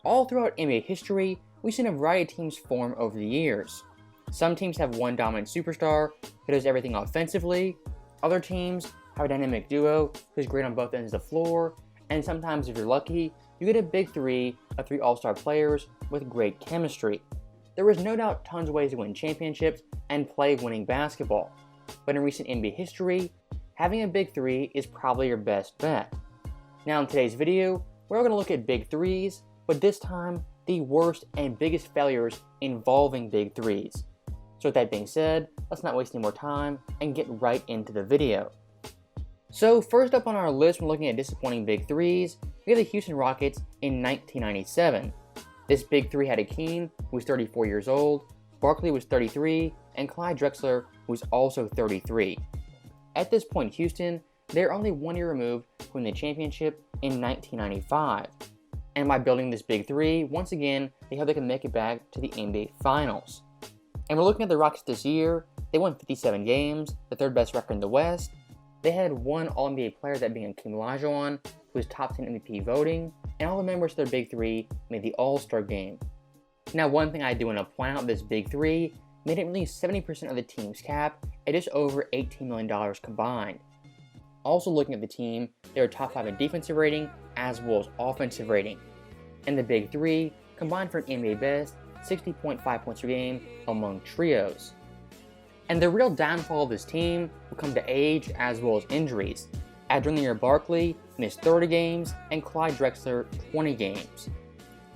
All throughout NBA history, we've seen a variety of teams form over the years. Some teams have one dominant superstar who does everything offensively. Other teams have a dynamic duo who's great on both ends of the floor. And sometimes, if you're lucky, you get a big three of three all-star players with great chemistry. There is no doubt tons of ways to win championships and play winning basketball. But in recent NBA history, having a big three is probably your best bet. Now in today's video, we're going to look at big threes, but this time, the worst and biggest failures involving big threes. So with that being said, let's not waste any more time and get right into the video. So first up on our list when looking at disappointing big threes, we have the Houston Rockets in 1997. This big three had Hakeem, who was 34 years old, Barkley was 33, and Clyde Drexler, who was also 33. At this point, Houston, they're only 1 year removed from winning the championship in 1995. And by building this big three, once again, they hope they can make it back to the NBA Finals. And we're looking at the Rockets this year. They won 57 games, the third best record in the West. They had one All-NBA player, that being Hakeem Olajuwon, who was top 10 MVP voting, and all the members of their big three made the All-Star game. Now, one thing I do want to point out, this big three made it release 70% of the team's cap at just over $18 million combined. Also looking at the team, they were top 5 in defensive rating as well as offensive rating. And the big three combined for an NBA best 60.5 points per game among trios. And the real downfall of this team will come to age as well as injuries, as during the year Barkley missed 30 games and Clyde Drexler 20 games.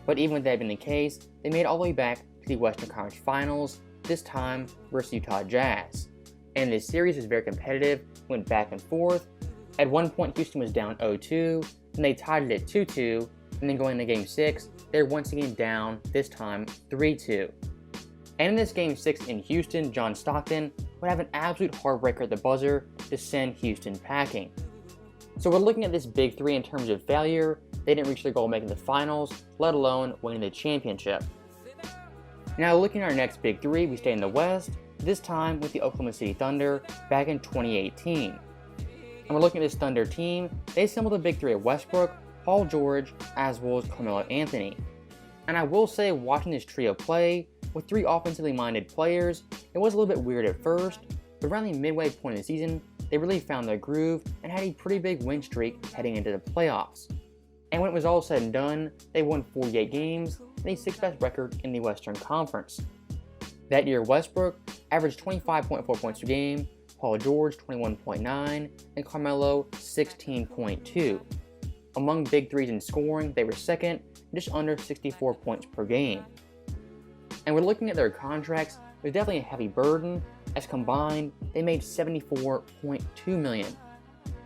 But even with that being the case, they made it all the way back to the Western Conference Finals, this time versus Utah Jazz. And this series was very competitive, went back and forth. At one point, Houston was down 0-2, then they tied it at 2-2, and then going into Game 6, they're once again down, this time 3-2. And in this Game 6 in Houston, John Stockton would have an absolute heartbreaker at the buzzer to send Houston packing. So we're looking at this big three in terms of failure. They didn't reach their goal of making the finals, let alone winning the championship. Now looking at our next big three, we stay in the West, this time with the Oklahoma City Thunder back in 2018. And we're looking at this Thunder team. They assembled a big three of Westbrook, Paul George, as well as Carmelo Anthony. And I will say, watching this trio play, with three offensively minded players, it was a little bit weird at first, but around the midway point of the season, they really found their groove and had a pretty big win streak heading into the playoffs. And when it was all said and done, they won 48 games and a 6th best record in the Western Conference. That year, Westbrook averaged 25.4 points per game, Paul George 21.9, and Carmelo 16.2. Among big threes in scoring, they were second, just under 64 points per game. And we're looking at their contracts, there's definitely a heavy burden, as combined, they made $74.2 million.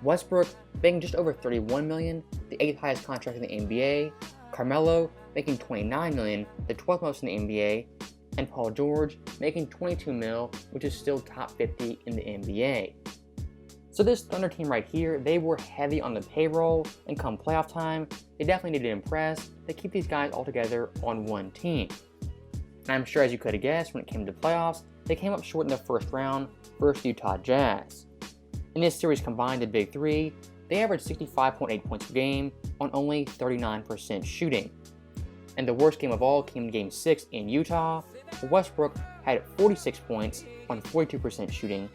Westbrook making just over $31 million, the 8th highest contract in the NBA, Carmelo making $29 million, the 12th most in the NBA, and Paul George making $22 million, which is still top 50 in the NBA. So this Thunder team right here, they were heavy on the payroll, and come playoff time, they definitely needed to impress to keep these guys all together on one team. And I'm sure, as you could have guessed, when it came to playoffs, they came up short in the first round versus Utah Jazz. In this series combined, the big three, they averaged 65.8 points per game on only 39% shooting. And the worst game of all came in Game 6 in Utah, where Westbrook had 46 points on 42% shooting,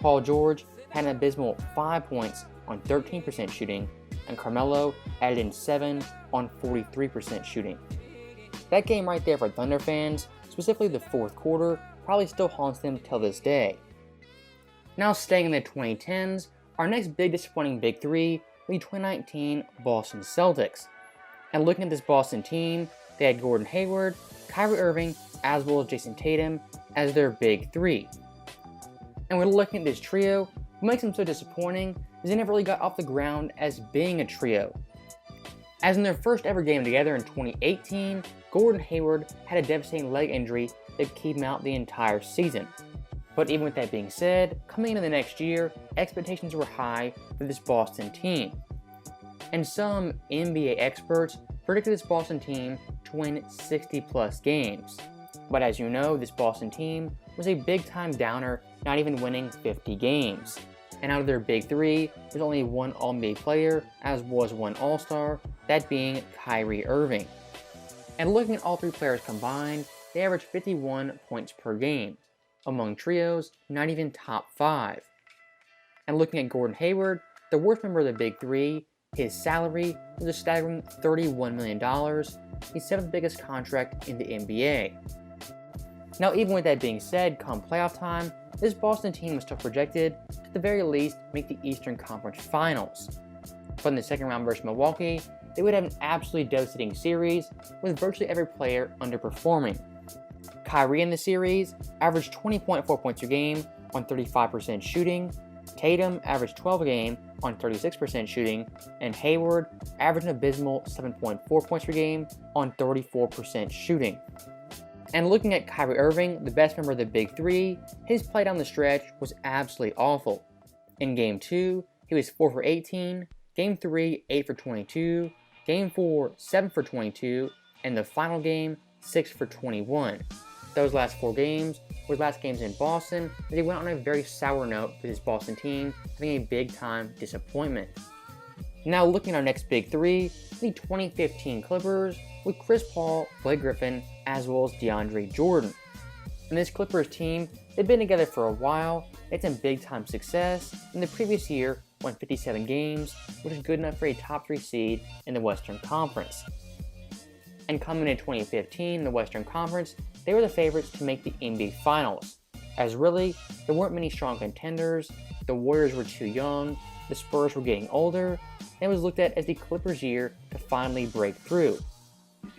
Paul George had an abysmal 5 points on 13% shooting, and Carmelo added in 7 on 43% shooting. That game right there for Thunder fans, specifically the fourth quarter, probably still haunts them till this day. Now staying in the 2010s, our next big disappointing big three will be 2019 Boston Celtics. And looking at this Boston team, they had Gordon Hayward, Kyrie Irving, as well as Jason Tatum as their big three. And we're looking at this trio, what makes them so disappointing is they never really got off the ground as being a trio. As in their first ever game together in 2018, Gordon Hayward had a devastating leg injury that kept him out the entire season. But even with that being said, coming into the next year, expectations were high for this Boston team. And some NBA experts predicted this Boston team to win 60 plus games. But as you know, this Boston team was a big time downer, not even winning 50 games. And out of their big three, there's only one All-NBA player, as well as one All-Star, that being Kyrie Irving. And looking at all three players combined, they average 51 points per game. Among trios, not even top 5. And looking at Gordon Hayward, the worst member of the Big Three, his salary was a staggering $31 million, the 7th biggest contract in the NBA. Now, even with that being said, come playoff time, this Boston team was still projected to at the very least make the Eastern Conference Finals. But in the second round versus Milwaukee, they would have an absolutely devastating series with virtually every player underperforming. Kyrie in the series averaged 20.4 points per game on 35% shooting, Tatum averaged 12 a game on 36% shooting, and Hayward averaged an abysmal 7.4 points per game on 34% shooting. And looking at Kyrie Irving, the best member of the Big Three, his play down the stretch was absolutely awful. In Game 2, he was 4 for 18, Game 3, 8 for 22, Game 4, 7 for 22, and the final game, 6 for 21. Those last 4 games were his last games in Boston, and he went on a very sour note with his Boston team having a big-time disappointment. Now looking at our next Big Three, the 2015 Clippers with Chris Paul, Blake Griffin, as well as DeAndre Jordan. And this Clippers team, they've been together for a while, it's some big-time success. In the previous year, won 57 games, which is good enough for a top 3 seed in the Western Conference. And coming in 2015 in the Western Conference, they were the favorites to make the NBA Finals, as really, there weren't many strong contenders, the Warriors were too young, the Spurs were getting older, and it was looked at as the Clippers' year to finally break through.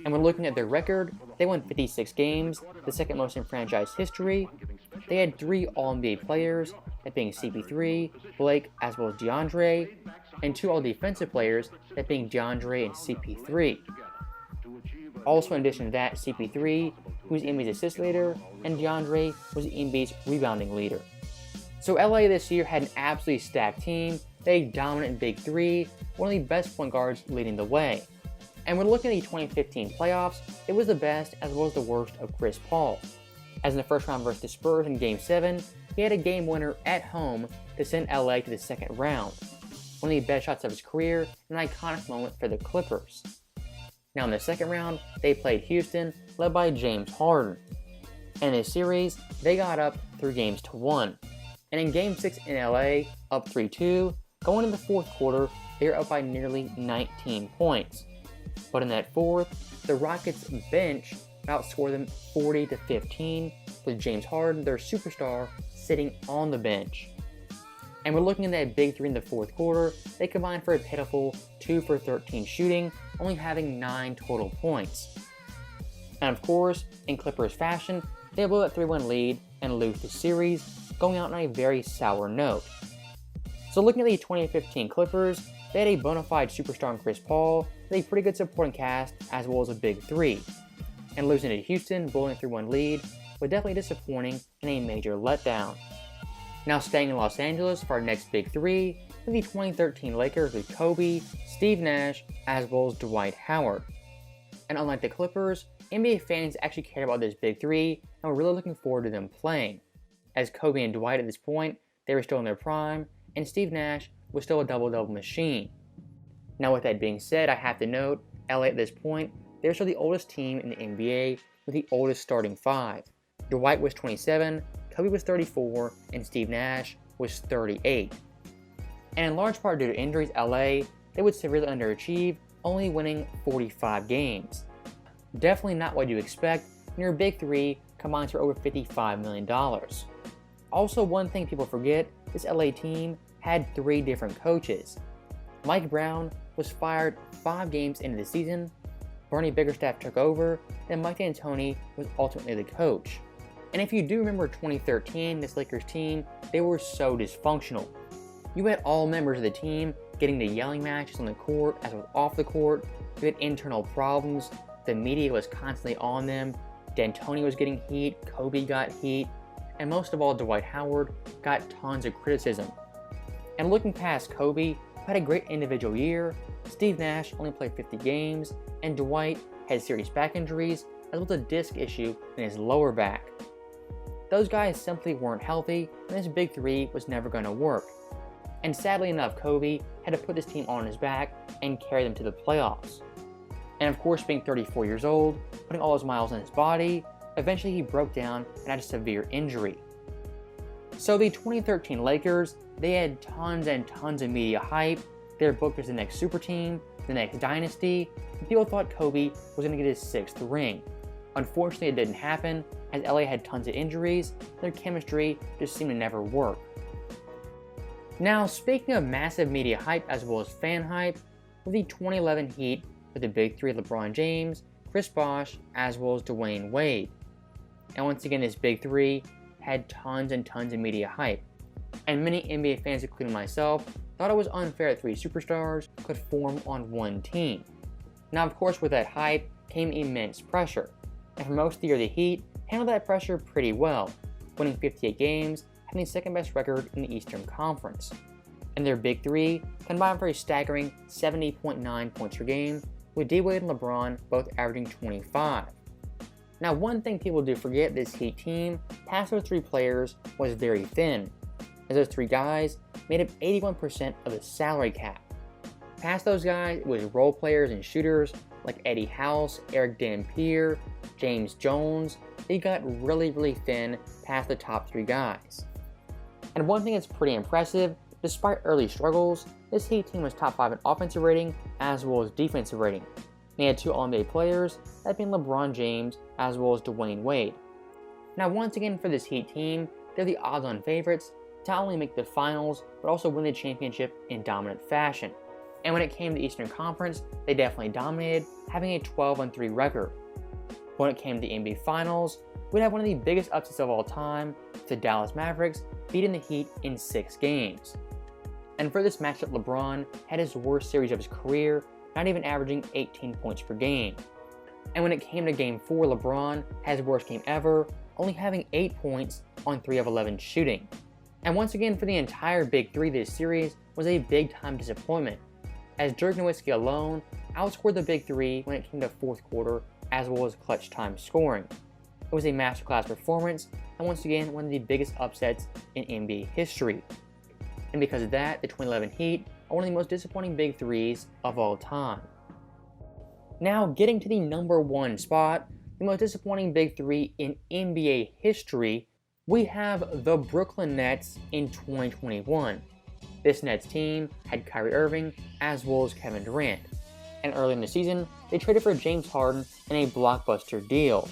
And when looking at their record, they won 56 games, the second most in franchise history. They had 3 All-NBA players, that being CP3, Blake, as well as DeAndre, and 2 All-Defensive players, that being DeAndre and CP3. Also, in addition to that, CP3 who was the NBA's assist leader, and DeAndre was the NBA's rebounding leader. So LA this year had an absolutely stacked team, they had a dominant Big Three, one of the best point guards leading the way. And when looking at the 2015 playoffs, it was the best as well as the worst of Chris Paul. As in the first round versus the Spurs in Game 7, he had a game winner at home to send LA to the second round. One of the best shots of his career, and an iconic moment for the Clippers. Now in the second round, they played Houston, led by James Harden. And in this series, they got up 3-1. And in Game 6 in LA, up 3-2, going into the fourth quarter, they were up by nearly 19 points. But in that fourth, the Rockets bench outscored them 40-15, with James Harden, their superstar, sitting on the bench. And we're looking at that Big Three in the fourth quarter, they combined for a pitiful 2 for 13 shooting, only having 9 total points. And of course, in Clippers fashion, they blew that 3-1 lead and lose the series, going out on a very sour note. So looking at the 2015 Clippers, they had a bona fide superstar in Chris Paul, with a pretty good supporting cast, as well as a Big Three. And losing to Houston, blowing a 3-1 lead, was definitely disappointing and a major letdown. Now staying in Los Angeles for our next Big Three, with the 2013 Lakers with Kobe, Steve Nash, as well as Dwight Howard. And unlike the Clippers, NBA fans actually cared about this Big Three and were really looking forward to them playing. As Kobe and Dwight at this point, they were still in their prime, and Steve Nash was still a double-double machine. Now with that being said, I have to note, LA at this point, they were still the oldest team in the NBA with the oldest starting 5. Dwight was 27, Kobe was 34, and Steve Nash was 38. And in large part due to injuries, LA, they would severely underachieve, only winning 45 games. Definitely not what you expect when your Big Three combines for over $55 million. Also, one thing people forget, this LA team had 3 different coaches. Mike Brown was fired 5 games into the season, Bernie Bickerstaff took over, and Mike D'Antoni was ultimately the coach. And if you do remember 2013, this Lakers team, they were so dysfunctional. You had all members of the team getting to yelling matches on the court as well as off the court. You had internal problems. The media was constantly on them. D'Antoni was getting heat. Kobe got heat. And most of all, Dwight Howard got tons of criticism. And looking past Kobe, who had a great individual year, Steve Nash only played 50 games, and Dwight had serious back injuries as well as a disc issue in his lower back. Those guys simply weren't healthy, and this Big Three was never going to work. And sadly enough, Kobe had to put this team on his back and carry them to the playoffs. And of course, being 34 years old, putting all those miles on his body, eventually he broke down and had a severe injury. So the 2013 Lakers, they had tons and tons of media hype. They were booked as the next super team, the next dynasty, and people thought Kobe was going to get his 6th ring. Unfortunately, it didn't happen, as LA had tons of injuries, and their chemistry just seemed to never work. Now, speaking of massive media hype as well as fan hype, with the 2011 Heat with the big three LeBron James, Chris Bosh, as well as Dwayne Wade. And once again, this big three had tons and tons of media hype, and many NBA fans, including myself, thought it was unfair that three superstars could form on one team. Now, of course, with that hype came immense pressure, and for most of the year, the Heat handled that pressure pretty well, winning 58 games, having the second best record in the Eastern Conference. And their big three combined for a staggering 70.9 points per game, with D-Wade and LeBron both averaging 25. Now, one thing people do forget, this Heat team, past those three players, was very thin, as those three guys made up 81% of the salary cap. Past those guys, it was role players and shooters like Eddie House, Eric Dampier, James Jones. They got really thin past the top three guys. And one thing that's pretty impressive, despite early struggles, this Heat team was top 5 in offensive rating as well as defensive rating. They had 2 All-NBA players, that being LeBron James as well as Dwayne Wade. Now, once again for this Heat team, they're the odds-on favorites to not only make the finals, but also win the championship in dominant fashion. And when it came to the Eastern Conference, they definitely dominated, having a 12-3 record. When it came to the NBA Finals, we'd have one of the biggest upsets of all time, with the Dallas Mavericks beating the Heat in 6 games. And for this matchup, LeBron had his worst series of his career, not even averaging 18 points per game. And when it came to Game 4, LeBron had his worst game ever, only having 8 points on 3 of 11 shooting. And once again, for the entire Big Three, this series was a big-time disappointment, as Dirk Nowitzki alone outscored the Big Three when it came to fourth quarter as well as clutch time scoring. It was a masterclass performance, and once again, one of the biggest upsets in NBA history. And because of that, the 2011 Heat are one of the most disappointing Big Threes of all time. Now, getting to the number 1 spot, the most disappointing Big Three in NBA history, we have the Brooklyn Nets in 2021. This Nets team had Kyrie Irving as well as Kevin Durant. And early in the season, they traded for James Harden in a blockbuster deal.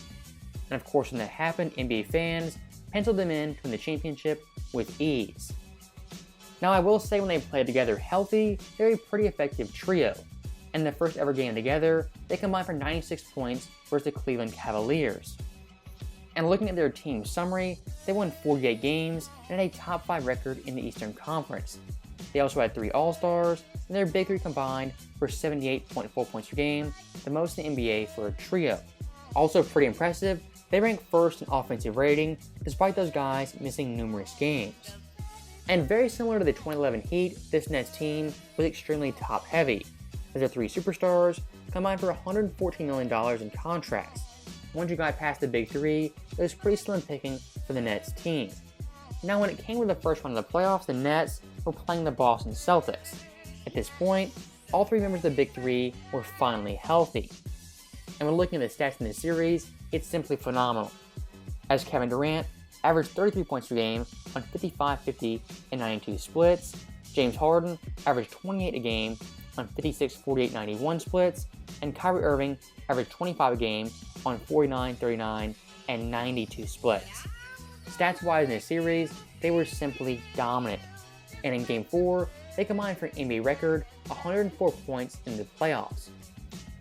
And of course, when that happened, NBA fans penciled them in to win the championship with ease. Now, I will say when they played together healthy, they're a pretty effective trio. In the first ever game together, they combined for 96 points versus the Cleveland Cavaliers. And looking at their team summary, they won 48 games and had a top 5 record in the Eastern Conference. They also had 3 All-Stars, and their big three combined for 78.4 points per game, the most in the NBA for a trio. Also pretty impressive, they ranked first in offensive rating, despite those guys missing numerous games. And very similar to the 2011 Heat, this Nets team was extremely top-heavy, as their 3 superstars combined for $114 million in contracts. Once you got past the Big Three, it was pretty slim picking for the Nets team. Now, when it came to the first round of the playoffs, the Nets were playing the Boston Celtics. At this point, all 3 members of the Big Three were finally healthy. And when looking at the stats in this series, it's simply phenomenal, as Kevin Durant averaged 33 points per game on 55, 50, and 92 splits. James Harden averaged 28 a game on 56, 48, 91 splits, and Kyrie Irving averaged 25 a game on 49, 39, and 92 splits. Stats-wise in this series, they were simply dominant. And in Game 4, they combined for an NBA record 104 points in the playoffs.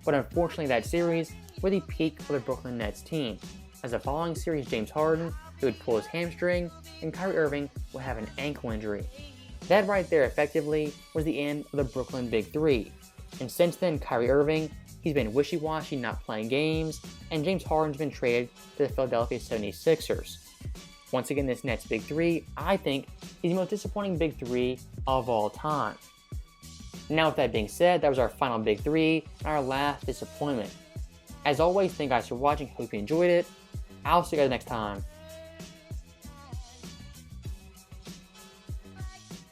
But unfortunately, that series was the peak of the Brooklyn Nets team, as the following series, James Harden, he would pull his hamstring, and Kyrie Irving would have an ankle injury. That right there effectively was the end of the Brooklyn Big Three. And since then, Kyrie Irving, he's been wishy-washy, not playing games, and James Harden's been traded to the Philadelphia 76ers. Once again, this Nets Big Three, I think, is the most disappointing Big Three of all time. Now, with that being said, that was our final Big Three and our last disappointment. As always, thank you guys for watching. Hope you enjoyed it. I'll see you guys next time.